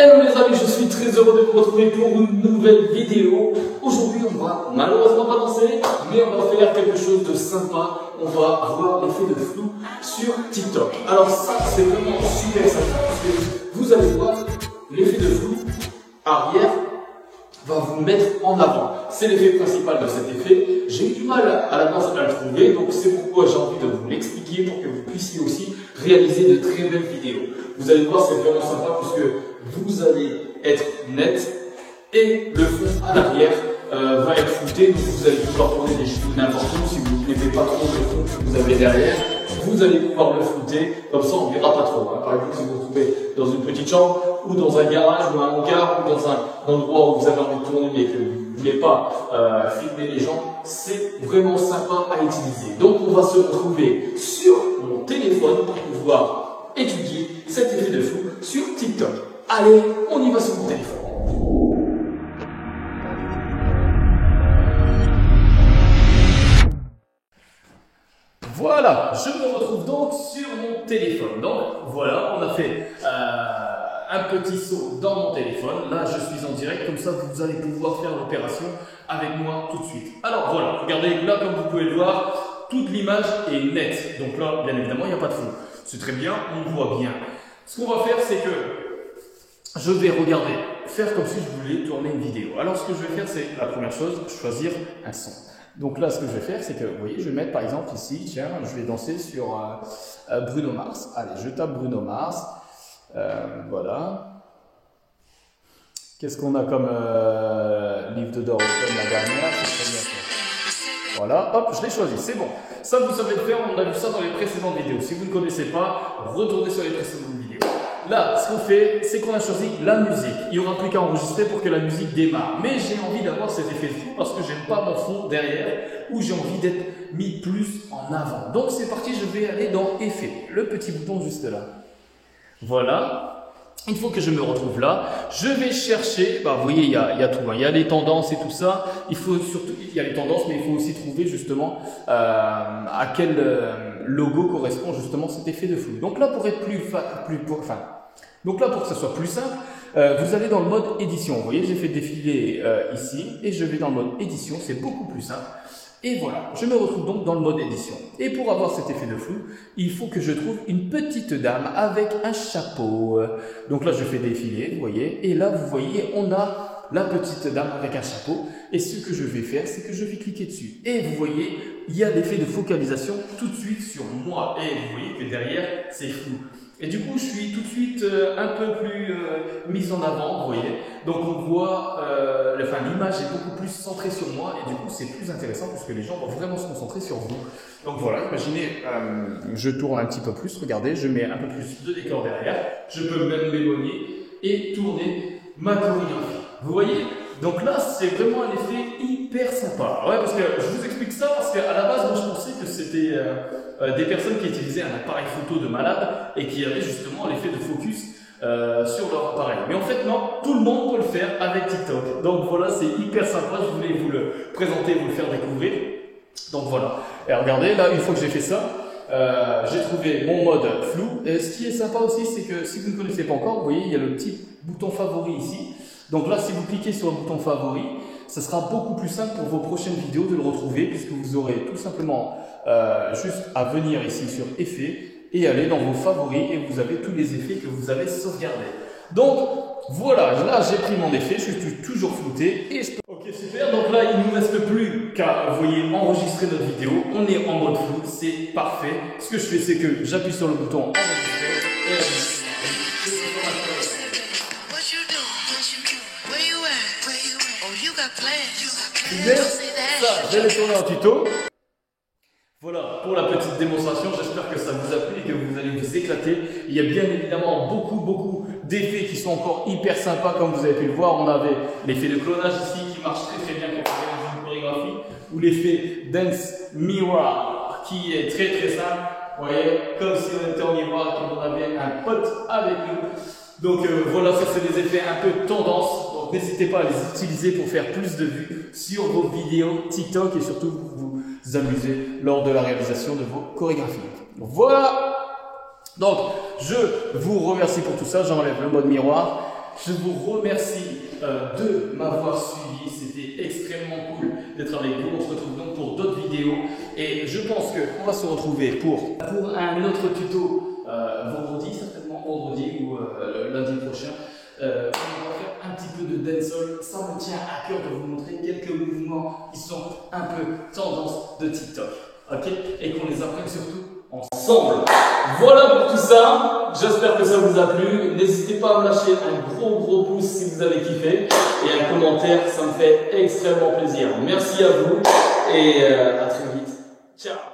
Hello les amis, je suis très heureux de vous retrouver pour une nouvelle vidéo. Aujourd'hui on va malheureusement pas danser, mais on va faire quelque chose de sympa. On va avoir l'effet de flou sur TikTok. Alors ça c'est vraiment super sympa parce que vous allez voir l'effet de flou arrière va vous mettre en avant. C'est l'effet principal de cet effet. J'ai eu du mal à la base à le trouver, donc c'est pourquoi j'ai envie de vous l'expliquer pour que vous puissiez aussi réaliser de très belles vidéos. Vous allez voir, c'est vraiment sympa puisque vous allez être net et le fond à l'arrière va être flouté, donc vous allez pouvoir tourner des cheveux n'importe où. Si vous n'aimez pas trop le fond que vous avez derrière, vous allez pouvoir le flouter, comme ça on ne verra pas trop. Par exemple, si vous vous trouvez dans une petite chambre, ou dans un garage, ou un hangar, ou dans un endroit où vous avez envie de tourner mais que vous ne voulez pas filmer les gens, c'est vraiment sympa à utiliser. Donc on va se retrouver sur mon téléphone pour pouvoir étudier cet effet de flou sur TikTok. Allez, on y va sur mon téléphone. Voilà, je me retrouve donc sur mon téléphone. Donc voilà, on a fait un petit saut dans mon téléphone. Là, je suis en direct, comme ça vous allez pouvoir faire l'opération avec moi tout de suite. Alors voilà, regardez, là comme vous pouvez le voir, toute l'image est nette. Donc là, bien évidemment, il n'y a pas de flou. C'est très bien, on voit bien. Ce qu'on va faire, c'est que je vais regarder, faire comme si je voulais tourner une vidéo. Alors ce que je vais faire, c'est la première chose, choisir un son. Donc là, ce que je vais faire, c'est que, vous voyez, je vais mettre par exemple ici, tiens, je vais danser sur Bruno Mars. Allez, je tape Bruno Mars. Voilà. Qu'est-ce qu'on a comme livre de Dorothée, la dernière? Voilà, hop, je l'ai choisi, c'est bon. Ça, vous savez le faire, on a vu ça dans les précédentes vidéos. Si vous ne connaissez pas, retournez sur les précédentes vidéos. Là, ce qu'on fait, c'est qu'on a choisi la musique. Il n'y aura plus qu'à enregistrer pour que la musique démarre. Mais j'ai envie d'avoir cet effet de flou parce que j'aime pas mon fond derrière où j'ai envie d'être mis plus en avant. Donc c'est parti, je vais aller dans Effet, le petit bouton juste là. Voilà. Une fois que je me retrouve là, je vais chercher, vous voyez, il y a tout, il y a les tendances et tout ça. Il faut surtout, il y a les tendances, mais il faut aussi trouver justement à quel logo correspond justement cet effet de flou. Donc là, pour être donc là, pour que ce soit plus simple, vous allez dans le mode édition. Vous voyez, j'ai fait défiler ici et je vais dans le mode édition, c'est beaucoup plus simple. Et voilà, je me retrouve donc dans le mode édition. Et pour avoir cet effet de flou, il faut que je trouve une petite dame avec un chapeau. Donc là, je fais défiler, vous voyez. Et là, vous voyez, on a la petite dame avec un chapeau. Et ce que je vais faire, c'est que je vais cliquer dessus. Et vous voyez, il y a l'effet de focalisation tout de suite sur moi. Et vous voyez que derrière, c'est flou. Et du coup, je suis tout de suite un peu plus mise en avant, vous voyez. Donc on voit, l'image est beaucoup plus centrée sur moi et du coup c'est plus intéressant parce que les gens vont vraiment se concentrer sur vous. Donc voilà, imaginez, je tourne un petit peu plus, regardez, je mets un peu plus de décor derrière. Je peux même m'éloigner et tourner ma chorégraphie. Vous voyez? Donc là, c'est vraiment un effet hyper sympa. Ouais, parce que je vous explique ça parce qu'à la base, moi je pensais que c'était des personnes qui utilisaient un appareil photo de malade et qui avaient justement l'effet de focus sur leur appareil. Mais en fait, non, tout le monde peut le faire avec TikTok. Donc voilà, c'est hyper sympa. Je voulais vous le présenter, vous le faire découvrir. Donc voilà. Et regardez, là, une fois que j'ai fait ça, j'ai trouvé mon mode flou. Et ce qui est sympa aussi, c'est que si vous ne connaissez pas encore, vous voyez, il y a le petit bouton favori ici. Donc là, si vous cliquez sur le bouton favori, ce sera beaucoup plus simple pour vos prochaines vidéos de le retrouver puisque vous aurez tout simplement juste à venir ici sur Effets et aller dans vos favoris et vous avez tous les effets que vous avez sauvegardés. Donc voilà, là j'ai pris mon effet, je suis toujours flouté et je peux... Ok, super, donc là il ne nous reste plus qu'à, vous voyez, enregistrer notre vidéo. On est en mode flou, c'est parfait. Ce que je fais, c'est que j'appuie sur le bouton enregistrer et ça, j'allais tourner en tuto. Voilà pour la petite démonstration, j'espère que ça vous a plu et que vous allez vous éclater. Il y a bien évidemment beaucoup d'effets qui sont encore hyper sympas comme vous avez pu le voir. On avait l'effet de clonage ici qui marche très bien quand on fait une chorégraphie, ou l'effet Dance Miroir qui est très simple. Vous voyez, comme si on était en miroir et qu'on avait un pote avec nous. Donc voilà, ça c'est des effets un peu tendance. Donc n'hésitez pas à les utiliser pour faire plus de vues sur vos vidéos TikTok et surtout vous amuser lors de la réalisation de vos chorégraphies. Voilà. Donc je vous remercie pour tout ça. J'enlève le mode miroir. Je vous remercie de m'avoir suivi. C'était extrêmement cool d'être avec vous. On se retrouve donc pour d'autres vidéos. Et je pense qu'on va se retrouver pour un autre tuto vendredi, certainement vendredi ou lundi prochain. On va faire un petit peu de dancehall. Ça me tient à cœur de vous montrer quelques mouvements qui sont un peu tendance de TikTok. Ok? Et qu'on les apprenne surtout ensemble. Voilà pour tout ça. J'espère que ça vous a plu. N'hésitez pas à me lâcher un gros pouce si vous avez kiffé. Et un commentaire, ça me fait extrêmement plaisir. Merci à vous et à très vite. Ciao.